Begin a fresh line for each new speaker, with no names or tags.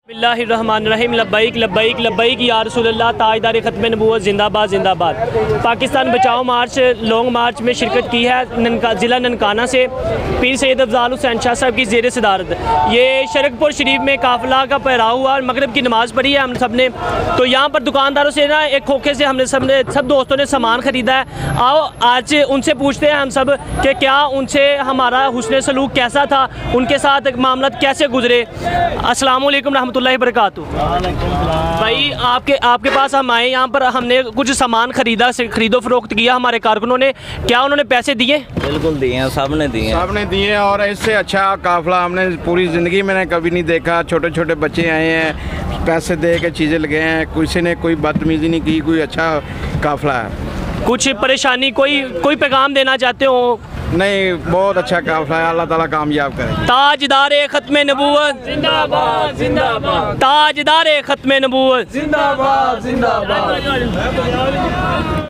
बिस्मिल्लाहिर्रहमानिर्रहीम लब्बैक लब्बैक लब्बैक या रसूलल्लाह ताजदार ख़त्म नबूवत जिंदाबाद जिंदाबाद। पाकिस्तान बचाओ मार्च लॉन्ग मार्च में शिरकत की है ज़िला ननकाना से पीर सैयद अफजाल हुसैन शाह साहब की ज़ेर सदारत। ये शरकपुर शरीफ में काफ़िला का पहराव हुआ, मगरिब की नमाज़ पढ़ी है हम सब ने। तो यहाँ पर दुकानदारों से ना एक खोखे से हमने सब दोस्तों ने सामान ख़रीदा है। आओ आज उनसे पूछते हैं हम सब कि क्या उनसे हमारा हुस्न सलूक कैसा था, उनके साथ मामला कैसे गुजरे। अस्सलाम वालेकुम रहमतुल्लाहि बरकातुहू। भाई आपके पास हम आए, यहाँ पर हमने कुछ सामान खरीदो फरोख्त किया हमारे कारकुनों ने, क्या उन्होंने पैसे दिए? बिल्कुल दिए हैं, सब ने दिए
और इससे अच्छा काफ़िला हमने पूरी ज़िंदगी में कभी नहीं देखा। छोटे छोटे बच्चे आए हैं, पैसे दे के चीज़ें लगे हैं, किसी ने कोई बदतमीज़ी नहीं की, कोई अच्छा काफ़िला है।
कुछ परेशानी कोई पैगाम देना चाहते हो?
नहीं, बहुत अच्छा काफ़िला है, अल्लाह ताला कामयाब करे।
ताजदारे ख़त्म नबूवत जिंदाबाद जिंदाबाद, ताजदारे ख़त्म नबूवत जिंदाबाद जिंदाबाद।